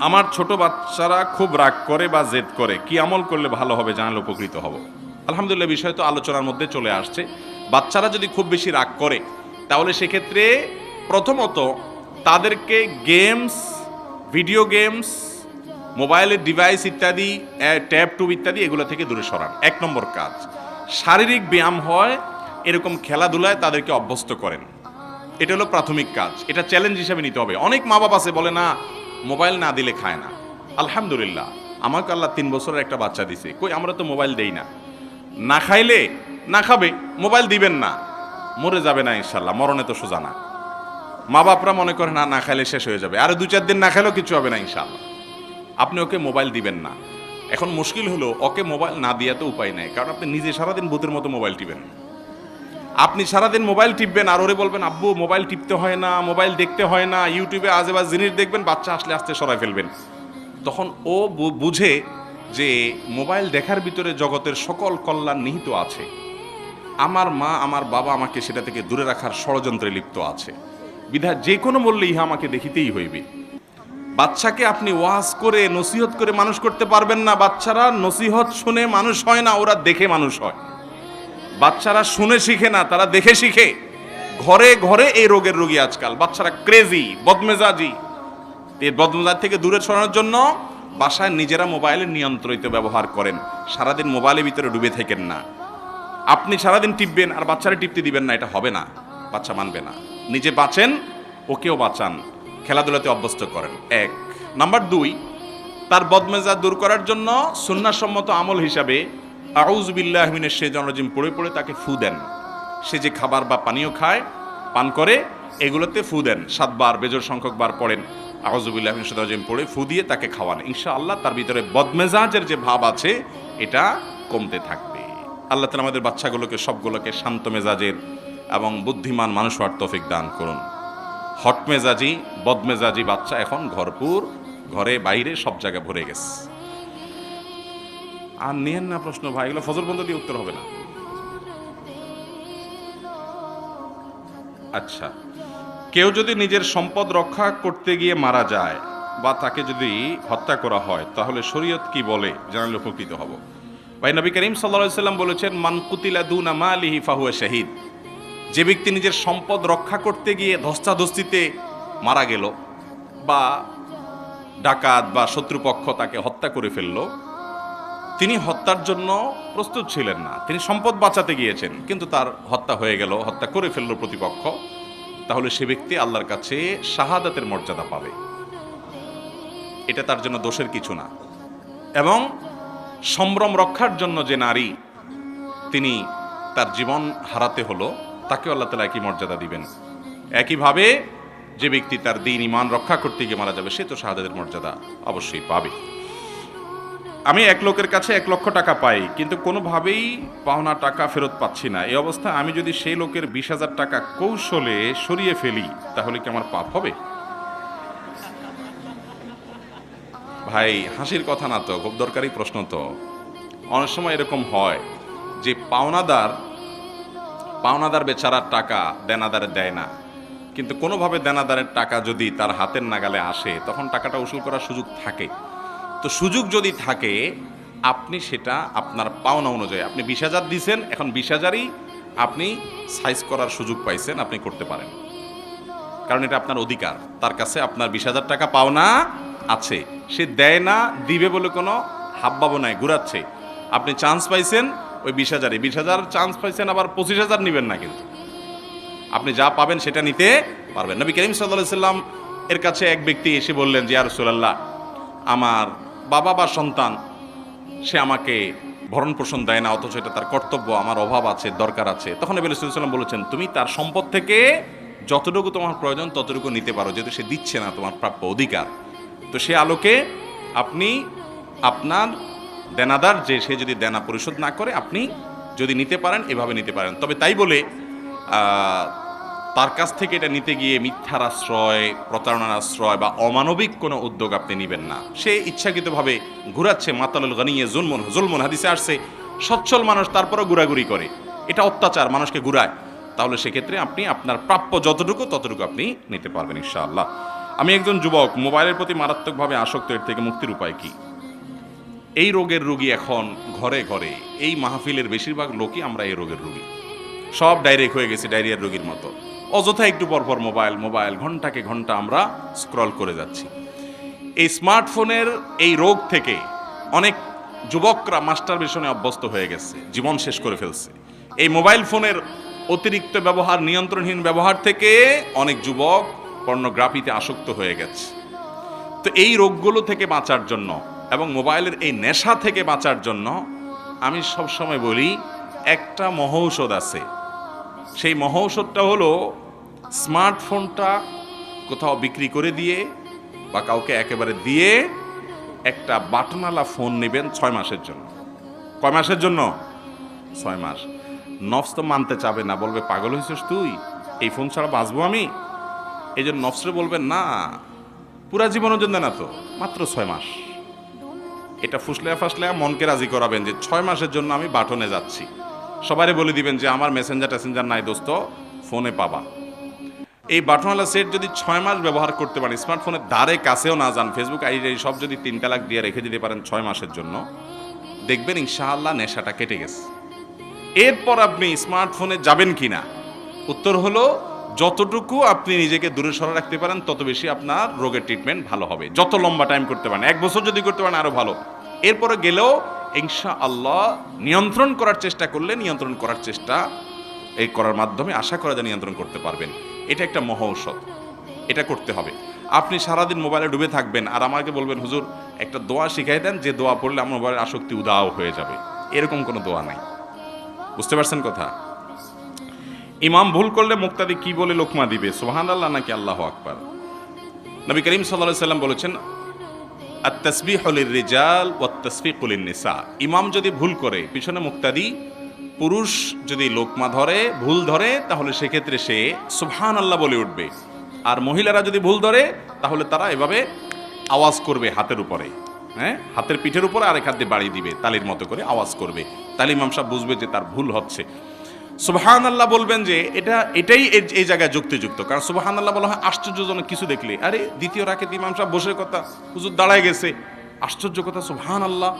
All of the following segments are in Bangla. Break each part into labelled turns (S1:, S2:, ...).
S1: আমার ছোট বাচ্চারা খুব রাগ করে বা জেদ করে, কি আমল করলে ভালো হবে, জানালে উপকৃত হব। আলহামদুলিল্লাহ, বিষয় তো আলোচনার মধ্যে চলে আসছে। বাচ্চারা যদি খুব বেশি রাগ করে, তাহলে সেক্ষেত্রে প্রথমত তাদেরকে গেমস, ভিডিও গেমস, মোবাইলের ডিভাইস ইত্যাদি, ট্যাব টুব ইত্যাদি এগুলো থেকে দূরে সরান। 1 নম্বর কাজ। শারীরিক ব্যায়াম হয় এরকম খেলাধুলায় তাদেরকে অভ্যস্ত করেন। এটা হলো প্রাথমিক কাজ। এটা চ্যালেঞ্জ হিসেবে নিতে হবে। অনেক মা বাবা আছে বলে না, মোবাইল না দিলে খায় না। আলহামদুলিল্লাহ, আমাকে আল্লাহ 3 বছরের একটা বাচ্চা দিছে, কই আমরা তো মোবাইল দেই না। না খাইলে না খাবে, মোবাইল দিবেন না, মরে যাবে না ইনশাল্লাহ, মরণে তো সোজা না। মা বাপরা মনে করে না, না খাইলে শেষ হয়ে যাবে, আরো 2-4 দিন না খাইলেও কিছু হবে না ইনশাল্লাহ। আপনি ওকে মোবাইল দিবেন না। এখন মুশকিল হলো, ওকে মোবাইল না দিয়া তো উপায় নাই, কারণ আপনি নিজে সারাদিন ভূতের মতো মোবাইল টিপেন। আপনি সারাদিন মোবাইল টিপবেন আর ওরে বলবেন আব্বু মোবাইল টিপতে হয় না, মোবাইল দেখতে হয় না, ইউটিউবে আজেবাজ জিনিস দেখবেন, বাচ্চা আসলে আস্তে সরাই ফেলবেন। তখন ও বুঝে যে মোবাইল দেখার ভিতরে জগতের সকল কল্যাণ নিহিত আছে। আমার মা, আমার বাবা আমাকে সেটা থেকে দূরে রাখার ষড়যন্ত্রে লিপ্ত আছে, বিধায় যে কোনো মূল্যে ইহা আমাকে দেখিতেই হইবে। বাচ্চাকে আপনি ওয়াজ করে নসিহত করে মানুষ করতে পারবেন না। বাচ্চারা নসিহত শুনে মানুষ হয় না, ওরা দেখে মানুষ হয়। বাচ্চারা শুনে শিখে না, তারা দেখে শিখে। ঘরে ঘরে এই রোগের রোগী আজকাল। বাচ্চারা ক্রেজি, বদমেজাজি। এই বদমেজাজ থেকে দূরে সরানোর জন্য বাসায় নিজেরা মোবাইলের নিয়ন্ত্রিত ব্যবহার করেন। সারাদিন মোবাইলের ভিতরে ডুবে থাকেন না। আপনি সারাদিন টিপবেন আর বাচ্চারা টিপতে দিবেন না, এটা হবে না, বাচ্চা মানবে না। নিজে বাঁচেন, ওকেও বাঁচান, খেলাধুলাতে অভ্যস্ত করেন। 1 নাম্বার 2, তার বদমেজাজ দূর করার জন্য সুন্নাহসম্মত আমল হিসাবে আউযু বিল্লাহি মিনাশ শাইতানির রাজিম পড়ে পড়ে তাকে ফু দেন। সে যে খাবার বা পানীয় খায়, পান করে, এগুলোতে ফু দেন। 7 বার, বেজোড় সংখ্যক বার পড়েন আউযু বিল্লাহি মিনাশ শাইতানির রাজিম পড়ে ফু দিয়ে তাকে খাওয়ান। ইনশাআল্লাহ তার ভিতরে বদমেজাজের যে ভাব আছে এটা কমতে থাকবে। আল্লাহ তাআলা আমাদের বাচ্চাগুলোকে সবগুলোকে শান্ত মেজাজের এবং বুদ্ধিমান মানুষ হওয়ার তৌফিক দান করুন। হটমেজাজি, বদমেজাজি বাচ্চা এখন ভরপুর, ঘরে বাইরে সব জায়গায় ভরে গেছে। আর নিয়েন না প্রশ্ন ভাই, এগুলো ফজর বন্ধ দিয়ে উত্তর হবে না। আচ্ছা, কেউ যদি নিজের সম্পদ রক্ষা করতে গিয়ে মারা যায় বা তাকে যদি হত্যা করা হয়, তাহলে শরীয়ত কি বলে, জানলে উপকৃত হব। ভাই, নবী করিম সাল্লাল্লাহু আলাইহি ওয়াসাল্লাম বলেছেন, মান কুতিলা দুনা মালিহি ফাহুয়া শাহীদ। যে ব্যক্তি নিজের সম্পদ রক্ষা করতে গিয়ে ধস্তাধস্তিতে মারা গেল, বা ডাকাত বা শত্রুপক্ষ তাকে হত্যা করে ফেলল, তিনি হত্যার জন্য প্রস্তুত ছিলেন না, তিনি সম্পদ বাঁচাতে গিয়েছেন, কিন্তু তার হত্যা হয়ে গেল, হত্যা করে ফেলল প্রতিপক্ষ, তাহলে সে ব্যক্তি আল্লাহর কাছে শাহাদাতের মর্যাদা পাবে। এটা তার জন্য দোষের কিছু না। এবং সম্ভ্রম রক্ষার জন্য যে নারী তিনি তার জীবন হারাতে হলো, তাকে আল্লাহ তাআলা একই মর্যাদা দিবেন। একইভাবে যে ব্যক্তি তার দ্বীন ঈমান রক্ষা করতে গিয়ে মারা যাবে, সে তো শাহাদাতের মর্যাদা অবশ্যই পাবে। আমি এক লোকের কাছে 1 লক্ষ টাকা পাই, কিন্তু কোনোভাবেই পাওনা টাকা ফেরত পাচ্ছি না। এই অবস্থায় আমি যদি সেই লোকের 20,000 টাকা কৌশলে সরিয়ে ফেলি, তাহলে কি আমার পাপ হবে? ভাই, হাসির কথা না তো, খুব দরকারি প্রশ্ন তো। অনেক সময় এরকম হয় যে পাওনাদার বেচারার টাকা দেনাদারে দেয় না, কিন্তু কোনোভাবে দেনাদারের টাকা যদি তার হাতের নাগালে আসে, তখন টাকাটা উসুল করার সুযোগ থাকে। তো সুযোগ যদি থাকে, আপনি সেটা আপনার পাওনা অনুযায়ী, আপনি 20,000 দিয়েছেন, এখন 20,000ই আপনি সাইজ করার সুযোগ পাইছেন, আপনি করতে পারেন, কারণ এটা আপনার অধিকার। তার কাছে আপনার 20,000 টাকা পাওনা আছে, সে দেয় না, দিবে বলে কোনো হাবভাবও নাই, ঘুরাচ্ছে। আপনি চান্স পাইছেন ওই 20,000-এ, 20,000 চান্স পাইছেন, আবার 25,000 নেবেন না, কিন্তু আপনি যা পাবেন সেটা নিতে পারবেন। নবী করিম সাল্লাল্লাহু আলাইহি ওয়াসাল্লাম এর কাছে এক ব্যক্তি এসে বললেন যে, ইয়া রাসূলুল্লাহ, আমার বাবা বা সন্তান, সে আমাকে ভরণ পোষণ দেয় না, অথচ এটা তার কর্তব্য, আমার অভাব আছে, দরকার আছে। তখন নবী সাল্লাল্লাহু আলাইহি ওয়াসাল্লাম বলেছেন, তুমি তার সম্পদ থেকে যতটুকু তোমার প্রয়োজন ততটুকু নিতে পারো, যেহেতু সে দিচ্ছে না, তোমার প্রাপ্য অধিকার। তো সে আলোকে আপনি আপনার দেনাদার, যে সে যদি দেনা পরিশোধ না করে, আপনি যদি নিতে পারেন এভাবে নিতে পারেন। তবে তাই বলে তার কাছ থেকে এটা নিতে গিয়ে মিথ্যার আশ্রয়, প্রতারণার আশ্রয় বা অমানবিক কোনো উদ্যোগ আপনি নেবেন না। সে ইচ্ছাকৃতভাবে ঘুরাচ্ছে। মাতালুল গানিয়ে জুলমুন, হাদিসে আসছে, সচ্ছল মানুষ তারপরও ঘুরাঘুরি করে, এটা অত্যাচার, মানুষকে ঘুরায়। তাহলে সেক্ষেত্রে আপনি আপনার প্রাপ্য যতটুকু ততটুকু আপনি নিতে পারবেন ইনশাআল্লাহ। আমি একজন যুবক, মোবাইলের প্রতি মারাত্মকভাবে আসক্ত, এর থেকে মুক্তির উপায় কি? এই রোগের রোগী এখন ঘরে ঘরে, এই মাহফিলের বেশিরভাগ লোকই আমরা এই রোগের রোগী, সব ডাইরেক্ট হয়ে গেছে ডায়রিয়ার রোগীর মতো। অযথা একটু পরপর মোবাইল মোবাইল ঘন্টাকে ঘন্টা আমরা স্ক্রল করে যাচ্ছি। এই স্মার্টফোনের এই রোগ থেকে অনেক যুবকরা মাস্টারবেশনে অভ্যস্ত হয়ে গেছে, জীবন শেষ করে ফেলছে। এই মোবাইল ফোনের অতিরিক্ত ব্যবহার, নিয়ন্ত্রণহীন ব্যবহার থেকে অনেক যুবক পর্নোগ্রাফিতে আসক্ত হয়ে গেছে। তো এই রোগগুলো থেকে বাঁচার জন্য এবং মোবাইলের এই নেশা থেকে বাঁচার জন্য আমি সবসময় বলি একটা মহৌষধ আছে। সেই মহৌষধটা হলো স্মার্টফোনটা কোথাও বিক্রি করে দিয়ে বা কাউকে একেবারে দিয়ে একটা বাটনওয়ালা ফোন নেবেন 6 মাসের জন্য। কয় মাসের জন্য? 6 মাস। নফস তো মানতে চাবে না, বলবে পাগল হয়েছিস তুই, এই ফোন ছাড়া বাঁচবো আমি? এই জন্য নফসরে বলবেন না, পুরা জীবনের জন্য না, তো মাত্র 6 মাস। এটা ফুসলেয়া ফাসলেয়া মনকে রাজি করাবেন যে 6 মাসের জন্য আমি বাটনে যাচ্ছি। সবাই বলে দিবেন যে আমার মেসেঞ্জার টেসেঞ্জার নাই দোস্ত, ফোনে পাবা। এই বাটনওয়ালা সেট যদি 6 মাস ব্যবহার করতে পারেন, স্মার্টফোনের ধারে কাছেও না যান, ফেসবুক আইডি সব যদি 3 তালাক দিয়ে রেখে দিতে পারেন 6 মাসের জন্য, দেখবেন ইনশাআল্লাহ নেশাটা কেটে গেছে। এরপর আপনি স্মার্টফোনে যাবেন কিনা? উত্তর হলো যতটুকু আপনি নিজেকে দূরে সরে রাখতে পারেন তত বেশি আপনার রোগের ট্রিটমেন্ট ভালো হবে। যত লম্বা টাইম করতে পারেন, 1 বছর যদি করতে পারেন আরো ভালো। এরপরে গেলেও ইনশাআল্লাহ নিয়ন্ত্রণ করার চেষ্টা করলে, নিয়ন্ত্রণ করার চেষ্টা এই করার মাধ্যমে আশা করা যায় নিয়ন্ত্রণ করতে পারবেন। এটা একটা মহৌষধ, এটা করতে হবে। আপনি সারাদিন মোবাইলে ডুবে থাকবেন আর আমাকে বলবেন হুজুর একটা দোয়া শিখাই দেন, যে দোয়া পড়লে আমার মোবাইলের আসক্তি উদাও হয়ে যাবে। এরকম কোনো দোয়া নাই। বুঝতে পারছেন কথা? ইমাম ভুল করলে মুক্তাদি কি বলে লোকমা দিবে, সুবহানাল্লাহ নাকি আল্লাহু আকবার? নবী করিম সাল্লাল্লাহু আলাইহি সাল্লাম বলেছেন আত-তাসবিহু লির-রিজাল ওয়াত-তাসফিকু লিন-নিসা। ইমাম যদি ভুল করে, পিছনে মুক্তাদি পুরুষ যদি লোকমা ধরে, ভুল ধরে, তাহলে সেক্ষেত্রে সে সুবহানাল্লাহ বলে উঠবে। আর মহিলারা যদি ভুল ধরে তাহলে তারা এভাবে আওয়াজ করবে হাতের উপরে, হ্যাঁ, হাতের পিঠের উপরে আরেক হাত দিয়ে বাড়ি দিবে, তালির মতো করে আওয়াজ করবে। তাহলে ইমাম সাহেব বুঝবে যে তার ভুল হচ্ছে। সুবহানাল্লাহ বলবেন যে এটাই এই জায়গায় যুক্তিযুক্ত, কারণ সুবহানাল্লাহ বলা হয় আশ্চর্যজনক কিছু দেখলে। আরে দ্বিতীয় রাকাতে ইমাম সাহেব বসে কথা, হুজুর দাঁড়ায় গেছে, আশ্চর্য কথা, সুবহানাল্লাহ,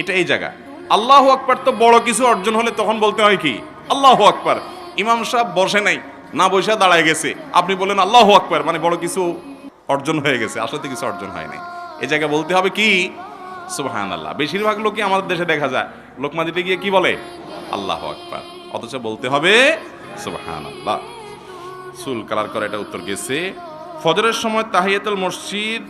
S1: এটা এই জায়গা। আল্লাহু আকবার তো বড় কিছু অর্জন হলে তখন বলতে হয় কি আল্লাহু আকবার। ইমাম সাহেব বসে নাই, না বসে দাঁড়ায় গেছে, আপনি বলেন আল্লাহু আকবার, মানে বড় কিছু অর্জন হয়ে গেছে, আসলে কিছু অর্জন হয় নাই। এই জায়গায় বলতে হবে কি সুবহানাল্লাহ। বেশিরভাগ লোকই আমাদের দেশে দেখা যায় লোকমা দিতে গিয়ে কি বলে আল্লাহু আকবার, অথচ বলতে হবে সুবহানাল্লাহ। চুল কালার করে এটা উত্তর গেছে। ফজরের সময় তাহিয়াতুল মসজিদ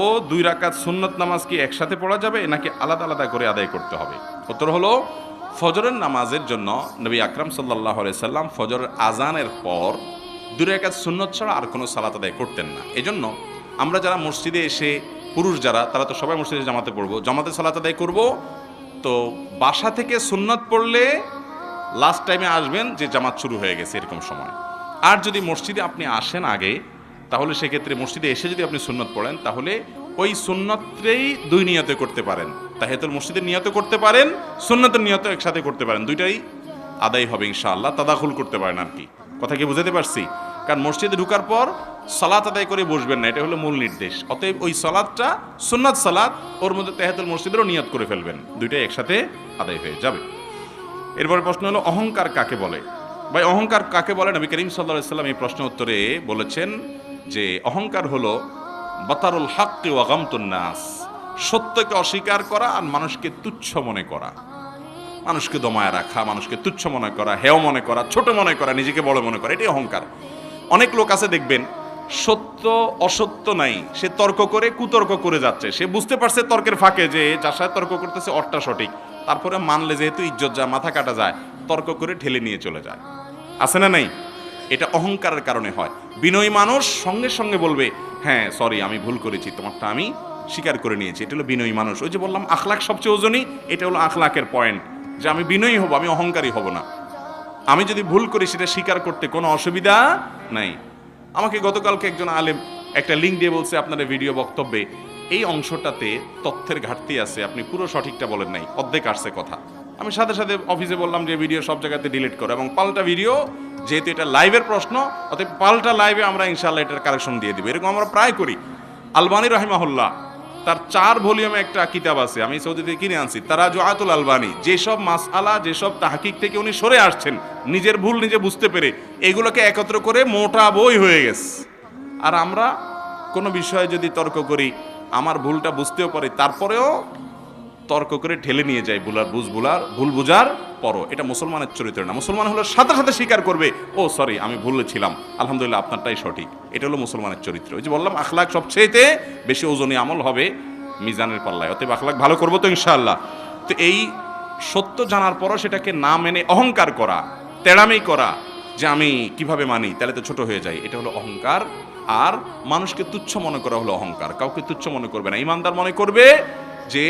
S1: ও 2 রাকাত সুন্নত নামাজ কি একসাথে পড়া যাবে নাকি আলাদা আলাদা করে আদায় করতে হবে? উত্তর হলো ফজরের নামাজের জন্য নবী আকরাম সাল্লাল্লাহু আলাইহি সাল্লাম ফজরের আজানের পর 2 রাকাত সুন্নত ছাড়া আর কোনো সালাত আদায় করতেন না। এজন্য আমরা যারা মসজিদে এসে, পুরুষ যারা, তারা তো সবাই মসজিদে জামাতে পড়বো, জামাতে সালাত আদায় করব। তো বাসা থেকে সুন্নত পড়লে লাস্ট টাইমে আসবেন যে জামাত শুরু হয়ে গেছে এরকম সময়। আর যদি মসজিদে আপনি আসেন আগে, তাহলে সেক্ষেত্রে মসজিদে এসে যদি আপনি সুন্নত পড়েন তাহলে ওই সুন্নতটাই 2 নিয়তে করতে পারেন। তাহিয়াতুল মসজিদের নিয়তে করতে পারেন, সুন্নতের নিয়তে একসাথে করতে পারেন, দুইটাই আদায় হবে ইনশাআল্লাহ। তাদাখুল করতে পারেন আর কি। কথা কি বুঝাতে পারছি? কারণ মসজিদে ঢোকার পর সালাত আদায় করে বসবেন না, এটা হলো মূল নির্দেশ। অতএব ওই সালাতটা সুন্নাত সালাত, ওর মধ্যে তাহিয়াতুল মসজিদেরও নিয়ত করে ফেলবেন, দুইটাই একসাথে আদায় হয়ে যাবে। এরপরে প্রশ্ন হলো অহংকার কাকে বলে? ভাই অহংকার কাকে বলে? নবী করিম সাল্লাল্লাহু আলাইহি সাল্লাম এই প্রশ্ন উত্তরে বলেছেন যে অহংকার হলো বাতারুল হাক্কি ওয়া গামতুন নাস, সত্যকে অস্বীকার করা আর মানুষকে তুচ্ছ মনে করা, মানুষকে দমায় রাখা, মানুষকে তুচ্ছ মনে করা, হেয় মনে করা, ছোট মনে করা, নিজেকে বড় মনে করা, এটাই অহংকার। অনেক লোক আছে দেখবেন সত্য অসত্য নাই, সে তর্ক করে কুতর্ক করে যাচ্ছে, সে বুঝতে পারছে তর্কের ফাঁকে যে যার সাথে তর্ক করতেছে অর্থটা সঠিক, তারপরে মানলে যেহেতু ইজ্জত যায়, মাথা কাটা যায়, তর্ক করে ঠেলে নিয়ে চলে যায়। আছে না নাই? এটা অহংকারের কারণে হয়। বিনয়ী মানুষ সঙ্গে সঙ্গে বলবে হ্যাঁ সরি আমি ভুল করেছি, তোমারটা আমি স্বীকার করে নিয়েছি। এটা হলো বিনয়ী মানুষ। ওই যে বললাম আখলাক সবচেয়ে ওজনই, এটা হলো আখলাকের পয়েন্ট, যে আমি বিনয়ী হব, আমি অহংকারী হব না। আমি যদি ভুল করি সেটা স্বীকার করতে কোনো অসুবিধা নাই। আমাকে গতকালকে একজন আলেম একটা লিঙ্ক দিয়ে বলছে আপনার ভিডিও বক্তব্যে এই অংশটাতে তথ্যের ঘাটতি আছে, আপনি পুরো সঠিকটা বলেন নাই, অর্ধেক আসছে কথা। আমি সাথে সাথে অফিসে বললাম যে ভিডিও সব জায়গাতে ডিলিট করো এবং পাল্টা ভিডিও যেহেতু এটা লাইভের প্রশ্ন, অতএব পাল্টা লাইভে আমরা ইনশাআল্লাহ এটার কারেকশন দিয়ে দিব। এরকম আমরা প্রায় করি। আলবানী রাহিমাহুল্লাহ তার 4 ভলিউমে একটা কিতাব আছে, আমি সৌদি থেকে কিনে আনছি, তারাজুআতুল আলবানী। যেসব মাসআলা, যেসব তাহকিক থেকে উনি সরে আসছেন, নিজের ভুল নিজে বুঝতে পেরে, এগুলোকে একত্র করে মোটা বই হয়ে গেছে। আর আমরা কোনো বিষয়ে যদি তর্ক করি, আমার ভুলটা বুঝতেও পারি, তারপরেও তর্ক করে ঠেলে নিয়ে যায় ভুল বুঝার পরও। এটা মুসলমানের চরিত্র না। মুসলমান হলো সাথে সাথে স্বীকার করবে, ও সরি আমি ভুলে ছিলাম, আলহামদুলিল্লাহ আপনারটাই সঠিক। এটা হলো মুসলমানের চরিত্র। ওই যে বললাম, আখলাক সবচেয়েতে বেশি ওজনী আমল হবে মিজানের পাল্লায়। অতএব আখলাক ভালো করবো তো ইনশাআল্লাহ। তো এই সত্য জানার পরও সেটাকে না মেনে অহংকার করা, তেড়ামি করা, যে আমি কিভাবে মানি, তাহলে তো ছোট হয়ে যায়, এটা হলো অহংকার। আর মানুষকে তুচ্ছ মনে করা হলো অহংকার। কাউকে তুচ্ছ মনে করবে না। ইমানদার মনে করবে যে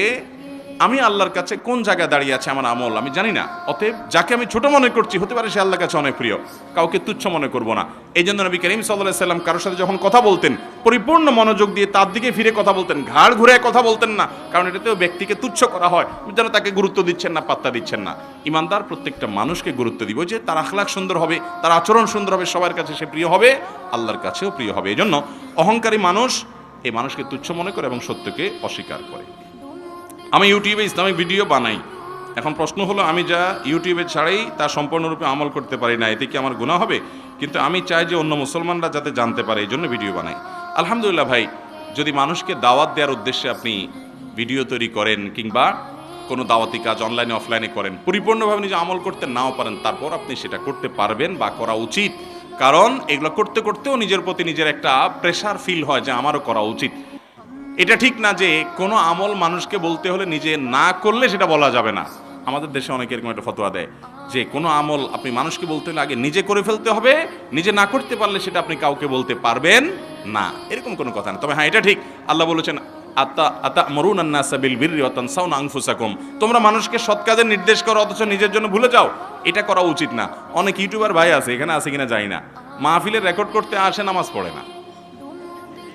S1: আমি আল্লাহর কাছে কোন জায়গায় দাঁড়িয়ে আছে আমার আমল আমি জানি না, অতএব যাকে আমি ছোট মনে করছি হতে পারে সে আল্লাহর কাছে অনেক প্রিয়। কাউকে তুচ্ছ মনে করব না। এই জন্য নবী করিম সাল্লাল্লাহু আলাইহি সাল্লাম কারোর সাথে যখন কথা বলতেন, পরিপূর্ণ মনোযোগ দিয়ে তার দিকে ফিরে কথা বলতেন, ঘাড় ঘুরে কথা বলতেন না। কারণ এটাতেও ব্যক্তিকে তুচ্ছ করা হয়, যেন তাকে গুরুত্ব দিচ্ছেন না, পাত্তা দিচ্ছেন না। ইমানদার প্রত্যেকটা মানুষকে গুরুত্ব দিব, যে তার আখলাক সুন্দর হবে, তার আচরণ সুন্দর হবে, সবার কাছে সে প্রিয় হবে, আল্লাহর কাছেও প্রিয় হবে। এই জন্য অহংকারী মানুষ এই মানুষকে তুচ্ছ মনে করে এবং সত্যকে অস্বীকার করে। আমি ইউটিউবে ইসলামিক ভিডিও বানাই। এখন প্রশ্ন হলো, আমি যা ইউটিউবে ছাড়াই তা সম্পূর্ণরূপে আমল করতে পারি না, এতে কি আমার গুনাহ হবে? কিন্তু আমি চাই যে অন্য মুসলমানরা যাতে জানতে পারে, এই জন্য ভিডিও বানাই। আলহামদুলিল্লাহ ভাই, যদি মানুষকে দাওয়াত দেওয়ার উদ্দেশ্যে আপনি ভিডিও তৈরি করেন কিংবা কোনো দাওয়াতি কাজ অনলাইনে অফলাইনে করেন, পরিপূর্ণভাবে নিজে আমল করতে নাও পারেন, তারপর আপনি সেটা করতে পারবেন বা করা উচিত। কারণ এগুলো করতে করতেও নিজের প্রতি নিজের একটা প্রেশার ফিল হয় যে আমারও করা উচিত। এটা ঠিক না যে কোনো আমল মানুষকে বলতে হলে নিজে না করলে সেটা বলা যাবে না। আমাদের দেশে অনেকে এরকম একটা ফতোয়া দেয় যে কোনো আমল আপনি মানুষকে বলতে হলে আগে নিজে করে ফেলতে হবে, নিজে না করতে পারলে সেটা আপনি কাউকে বলতে পারবেন না। এরকম কোনো কথা না। তবে হ্যাঁ, এটা ঠিক, আল্লাহ বলেছেন আতা'মুরুনা আন-নাসা বিল বিররি ওয়া তানসাউনা আনফুসাকুম, তোমরা মানুষকে সৎ কাজের নির্দেশ করো অথচ নিজের জন্য ভুলে যাও। এটা করা উচিত না। অনেক ইউটিউবার ভাই আছে, এখানে আছে কিনা জানি না, মাহফিলের রেকর্ড করতে আসে, নামাজ পড়ে না।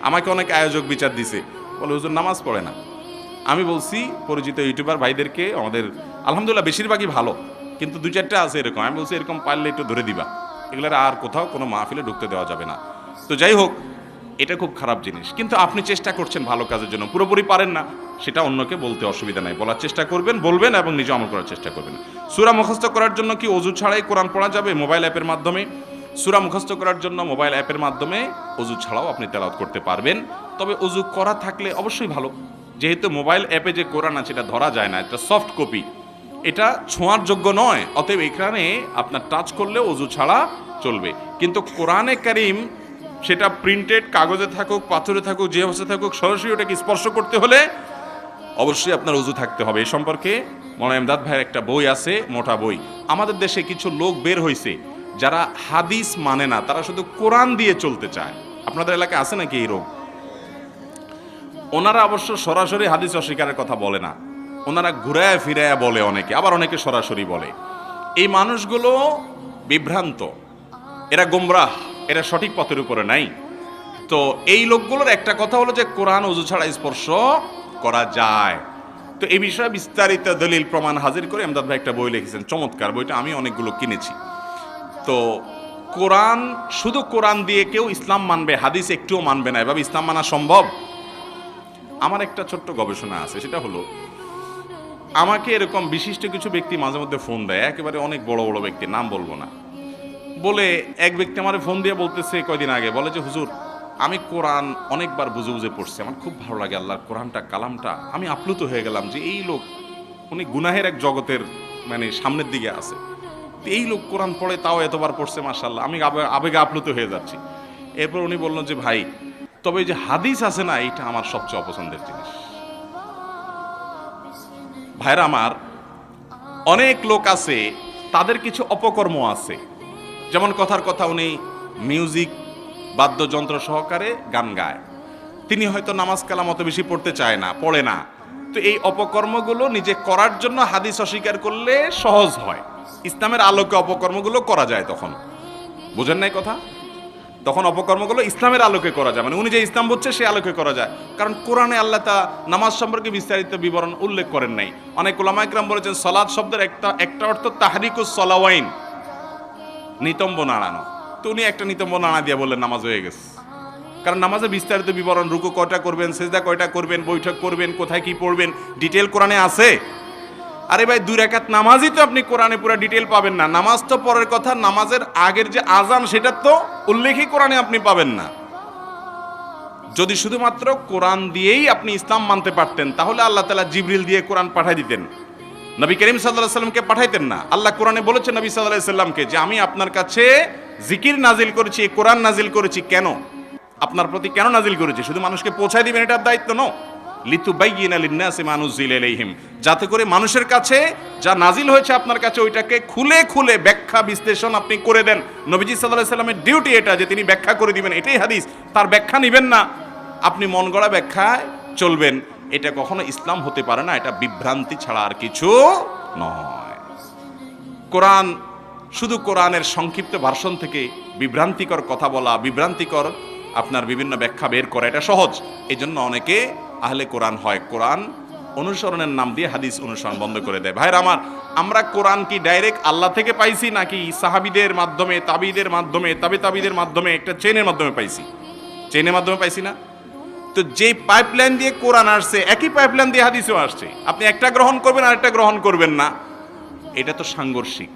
S1: আমাকে অনেক আয়োজক বিচার দিছে, বলে হুজুর নামাজ পড়ে না। আমি বলছি পরিচিত ইউটিউবার ভাইদেরকে, আমাদের আলহামদুলিল্লাহ বেশিরভাগই ভালো, কিন্তু 2-4টা আছে এরকম। আমি বলছি এরকম পারলে একটু ধরে দিবা, এগুলোর আর কোথাও কোনো মাহফিলে ঢুকতে দেওয়া যাবে না। তো যাই হোক, এটা খুব খারাপ জিনিস। কিন্তু আপনি চেষ্টা করছেন ভালো কাজের জন্য, পুরোপুরি পারেন না, সেটা অন্যকে বলতে অসুবিধা নাই। বলার চেষ্টা করবেন, বলবেন এবং নিজে আমল করার চেষ্টা করবেন। সূরা মুখস্থ করার জন্য কি ওযু ছাড়াই কোরআন পড়া যাবে মোবাইল অ্যাপের মাধ্যমে? সূরা মুখস্থ করার জন্য মোবাইল অ্যাপের মাধ্যমে ওযু ছাড়াও আপনি তেলাওয়াত করতে পারবেন। তবে ওযু করা থাকলে অবশ্যই ভালো, যেহেতু মোবাইল অ্যাপে যে কোরআন আছে এটা ধরা যায় না, এটা সফট কপি, এটা ছোঁয়ার যোগ্য নয়। অতএব এখানে আপনার টাচ করলে ওযু ছাড়া চলবে। কিন্তু কোরআনে কারীম সেটা প্রিন্টেড কাগজে থাকুক, পাথরে থাকুক, যে অবস্থায় থাকুক, সরাসরি ওটাকে স্পর্শ করতে হলে অবশ্যই আপনার ওযু থাকতে হবে। এই সম্পর্কে মৌলানা ইমদাদ ভাইয়ের একটা বই আছে, মোটা বই। আমাদের দেশে কিছু লোক বের হয়েছে যারা হাদিস মানে না, তারা শুধু কোরআন দিয়ে চলতে চায়। আপনাদের এলাকায় আছে নাকি এই রোগ? ওনারা অবশ্য সরাসরি হাদিস অস্বীকারের কথা বলে না, ওনারা ঘুরায় ফিরায় বলে, অনেকে আবার অনেকে সরাসরি বলে। এই মানুষগুলো বিভ্রান্ত, এরা গোমরাহ, এরা সঠিক পথের উপরে নাই। তো এই লোকগুলোর একটা কথা হলো যে কোরআন ওযু ছাড়া স্পর্শ করা যায়। তো এই বিষয়ে বিস্তারিত দলিল প্রমাণ হাজির করে ইমদাদ ভাই একটা বই লিখেছেন, চমৎকার বইটা, আমি অনেকগুলো কিনেছি। তো কোরআন, শুধু কোরআন দিয়ে কেউ ইসলাম মানবে, হাদিস একটুও মানবে না, এভাবে ইসলাম মানা সম্ভব? আমার একটা ছোট্ট গবেষণা আছে, সেটা হলো আমাকে এরকম বিশিষ্ট কিছু ব্যক্তি মাঝে মধ্যে ফোন দেয়, একেবারে অনেক বড় বড় ব্যক্তি, নাম বলবো না। বলে এক ব্যক্তি আমার ফোন দিয়ে বলতেছে কয়দিন আগে, বলে যে হুজুর আমি কোরআন অনেকবার বুঝে বুঝে পড়ছি, আমার খুব ভালো লাগে আল্লাহর কোরআনটা, কালামটা। আমি আপ্লুত হয়ে গেলাম যে এই লোক, উনি গুনাহের এক জগতের মানে সামনের দিকে আছে, এই লোক কোরআন পড়ে, তাও এতবার পড়ছে, মাশাআল্লাহ। আমি আবেগে আপ্লুত হয়ে যাচ্ছি। এরপর উনি বললেন যে ভাই, তবে এই যে হাদিস আছে না, এইটা আমার সবচেয়ে অপছন্দের জিনিস। ভাইরা আমার, অনেক লোক আছে তাদের কিছু অপকর্ম আছে, যেমন কথার কথা উনি মিউজিক বাদ্যযন্ত্র সহকারে গান গায়, তিনি হয়তো নামাজ কালাম অত বেশি পড়তে চায় না, পড়ে না। তো এই অপকর্মগুলো নিজে করার জন্য হাদিস অস্বীকার করলে সহজ হয়, ইসলামের আলোকে অপকর্মগুলো করা যায়। তখন বুঝেন নাই কথা? তখন অপকর্মগুলো ইসলামের আলোকে করা যায়, মানে উনি যে ইসলাম বুঝছে সেই আলোকে করা যায়। কারণ কোরআনে আল্লাহ তা নামাজ সম্পর্কে বিস্তারিত বিবরণ উল্লেখ করেন নাই। অনেক উলামা ইকরাম বলেছেন সালাত শব্দের একটা অর্থ তাহরিকুস সালাওয়াইন, নিতম্ব নাড়ানো। তো উনি একটা নিতম্ব নাড়া দিয়ে বললেন নামাজ হয়ে গেছে। কারণ নামাজে বিস্তারিত বিবরণ, রুকু কয়টা করবেন, সেজদা কয়টা করবেন, বৈঠক করবেন, কোথায় কি পড়বেন, ডিটেল কোরআনে আছে। আরে ভাই, 2 রাকাত নামাজই তো আপনি কোরআনে পুরো ডিটেল পাবেন না। নামাজ তো পরের কথা, নামাজের আগের যে আজান সেটা তো উল্লেখই কোরআনে আপনি পাবেন না। যদি শুধুমাত্র কোরআন দিয়েই আপনি ইসলাম মানতে পারতেন, তাহলে আল্লাহ তাআলা জিবরিল দিয়ে কোরআন পাঠিয়ে দিতেন, নবী করিম সাল্লাল্লাহু আলাইহি সাল্লামকে পাঠাইতেন না। আল্লাহ কোরআনে বলেছেন নবী সাল্লাল্লাহু আলাইহি সাল্লামকে যে আমি আপনার কাছে জিকির নাজিল করেছি, কোরআন নাজিল করেছি। কেন? আপনার প্রতি কেন নাজিল করেছি? শুধু মানুষকে পৌঁছায় দিবেন এটার দায়িত্ব নয়। লিতুবাইয়িনা লিন-নাসি মা নুযিলা ইলাইহিম, যাতে করে মানুষের কাছে যা নাজিল হয়েছে আপনার কাছে ওইটাকে খুলে খুলে ব্যাখ্যা বিশ্লেষণ আপনি করে দেন। নবীজি সাল্লাল্লাহু আলাইহি সাল্লামের ডিউটি এটা, যে তিনি ব্যাখ্যা করে দিবেন, এটাই হাদিস। তার ব্যাখ্যা নেবেন না, আপনি মন গড়া ব্যাখ্যায় চলবেন, এটা কখনো ইসলাম হতে পারে না। এটা বিভ্রান্তি ছাড়া আর কিছু নয়। কোরআন, শুধু কোরআনের সংক্ষিপ্ত ভার্সন থেকে বিভ্রান্তিকর কথা বলা, বিভ্রান্তিকর আপনার বিভিন্ন ব্যাখ্যা বের করা এটা সহজ। এই জন্য অনেকে আহলে কোরআন হয়, কোরআন অনুসরণের নাম দিয়ে হাদিস অনুসরণ বন্ধ করে দেয়। ভাইরা আমার, আমরা কোরআন কি ডাইরেক্ট আল্লাহ থেকে পাইছি, নাকি সাহাবীদের মাধ্যমে, তাবিদের মাধ্যমে, তাবিদের মাধ্যমে, একটা চেনের মাধ্যমে পাইছি? চেনের মাধ্যমে পাইছি না? তো যে পাইপলাইন দিয়ে কোরআন আসছে, একই পাইপলাইন দিয়ে হাদিসও আসছে। আপনি একটা গ্রহণ করবেন আর একটা গ্রহণ করবেন না, এটা তো সাংঘর্ষিক,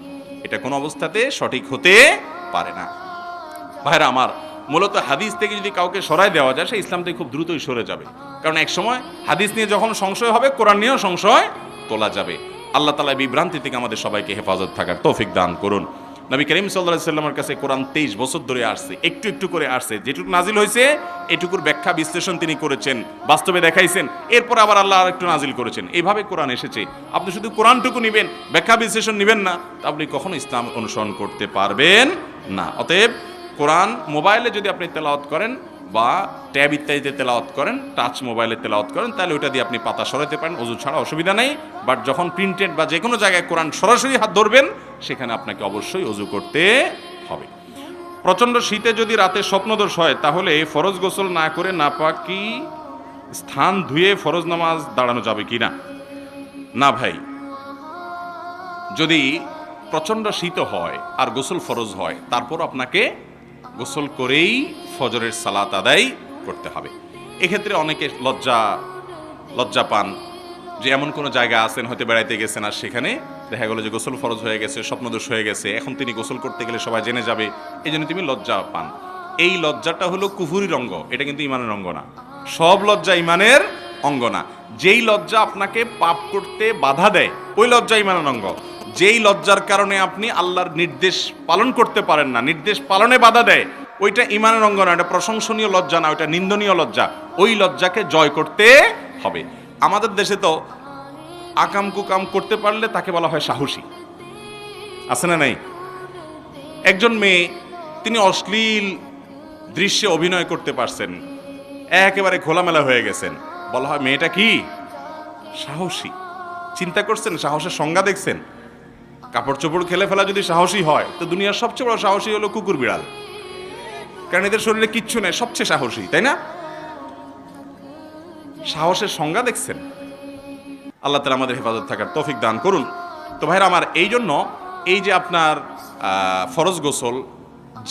S1: এটা কোনো অবস্থাতে সঠিক হতে পারে না। ভাইরা আমার, মূলত হাদিস থেকে যদি কাউকে সরাই দেওয়া যায়, সে ইসলাম থেকে খুব দ্রুতই সরে যাবে। কারণ এক সময় হাদিস নিয়ে যখন সংশয় হবে, কোরআন নিয়েও সংশয় তোলা যাবে। আল্লাহ তাআলা বিভ্রান্তি থেকে আমাদের সবাইকে হেফাজত থাকার তৌফিক দান করুন। নবী করিম সাল্লাল্লাহু আলাইহি সাল্লামের কাছে কোরআন 23 বছর ধরে আসছে, একটু একটু করে আসছে। যেটুকু নাজিল হয়েছে এটুকুর ব্যাখ্যা বিশ্লেষণ তিনি করেছেন, বাস্তবে দেখাইছেন। এরপর আবার আল্লাহ আরেকটু নাজিল করেছেন। এইভাবে কোরআন এসেছে। আপনি শুধু কোরআনটুকু নেবেন, ব্যাখ্যা বিশ্লেষণ নেবেন না, তা আপনি কখনো ইসলাম অনুসরণ করতে পারবেন না। অতএব কোরআন মোবাইলে যদি আপনি তেলাওয়াত করেন বা ট্যাব ইত্যাদিতে তেলাওয়াত করেন, টাচ মোবাইলে তেলাওয়াত করেন, তাহলে ওইটা দিয়ে আপনি পাতা সরাতে পারেন, ওযু ছাড়া অসুবিধা নেই। বাট যখন প্রিন্টেড বা যে কোনো জায়গায় কোরআন সরাসরি হাত ধরবেন, সেখানে আপনাকে অবশ্যই ওযু করতে হবে। প্রচণ্ড শীতে যদি রাতে স্বপ্নদোষ হয়, তাহলে ফরজ গোসল না করে নাপাকি স্থান ধুয়ে ফরজ নামাজ দাঁড়ানো যাবে কি না? না ভাই, যদি প্রচণ্ড শীত হয় আর গোসল ফরজ হয়, তারপর আপনাকে গোসল করেই ফজরের সালাত আদায় করতে হবে। এক্ষেত্রে অনেকে লজ্জা পান যে এমন কোনো জায়গা আছেন, হয়তো বেড়াইতে গেছেন, আর সেখানে দেখা গেল যে গোসল ফরজ হয়ে গেছে, স্বপ্নদোষ হয়ে গেছে, এখন তিনি গোসল করতে গেলে সবাই জেনে যাবে, এই জন্য তুমি লজ্জা পান। এই লজ্জাটা হলো কুফুরির অঙ্গ, এটা কিন্তু ইমানের অঙ্গ না। সব লজ্জা ইমানের অঙ্গ না। যেই লজ্জা আপনাকে পাপ করতে বাধা দেয়, ওই লজ্জা ইমানের অঙ্গ। যেই লজ্জার কারণে আপনি আল্লাহর নির্দেশ পালন করতে পারেন না, নির্দেশ পালনে বাধা দেয়, ওইটা ইমানের অঙ্গ না, ওটা প্রশংসনীয় লজ্জা না, ওইটা নিন্দনীয় লজ্জা। ওই লজ্জাকে জয় করতে হবে। আমাদের দেশে তো আকাম কুকাম করতে পারলে তাকে বলা হয় সাহসী, আছে না নাই? একজন মেয়ে, তিনি অশ্লীল দৃশ্যে অভিনয় করতে পারছেন, একেবারে খোলামেলা হয়ে গেছেন, বলা হয় মেয়েটা কি সাহসী। চিন্তা করছেন, সাহসের সংজ্ঞা দেখছেন? কাপড় চোপড় খেলে ফেলা যদি সাহসী হয়, তো দুনিয়ার সবচেয়ে বড় সাহসী হলো কুকুর বিড়াল, কারণ এদের শরীরে কিচ্ছু নেই, সবচেয়ে সাহসী, তাই না? সাহসের সংজ্ঞা দেখছেন? আল্লাহ তাআলা আমাদের হেফাজত থাকার তৌফিক দান করুন। তো ভাইরা আমার, এই জন্য এই যে আপনার ফরজ গোসল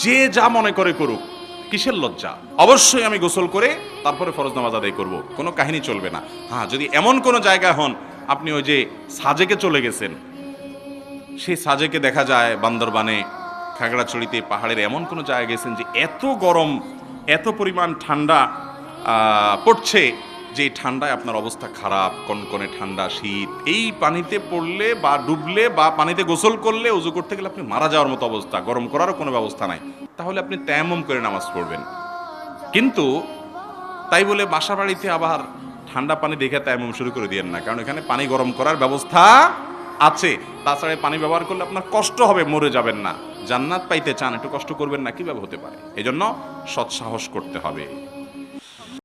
S1: যে যা মনে করে করুক, কিসের লজ্জা? অবশ্যই আমি গোসল করে তারপরে ফরজ নামাজ আদায় করব, কোনো কাহিনী চলবে না। হ্যাঁ, যদি এমন কোনো জায়গায় হন, আপনি ওই যে সাজেকে চলে গেছেন, সেই সাজেকে দেখা যায় বান্দরবানে, খাগড়াছড়িতে, পাহাড়ের এমন কোনো জায়গায় গেছেন যে এত গরম, এত পরিমাণ ঠান্ডা পড়ছে, যে ঠান্ডায় আপনার অবস্থা খারাপ, কনকনে ঠান্ডা, শীত, এই পানিতে পড়লে বা ডুবলে বা পানিতে গোসল করলে, ওযু করতে গেলে আপনি মারা যাওয়ার মতো অবস্থা, গরম করারও কোনো ব্যবস্থা নাই। তাহলে আপনি তায়াম্মুম করে নামাজ পড়বেন। কিন্তু তাই বলে বাসা বাড়িতে আবার ঠান্ডা পানি দেখে তায়াম্মুম শুরু করে দিয়েন না, কারণ এখানে পানি গরম করার ব্যবস্থা আছে। তাছাড়া পানি ব্যবহার করলে আপনার কষ্ট হবে, মরে যাবেন না। জান্নাত পাইতে চান, একটু কষ্ট করবেন না, কিভাবে হতে পারে? এই জন্য সৎসাহস করতে হবে।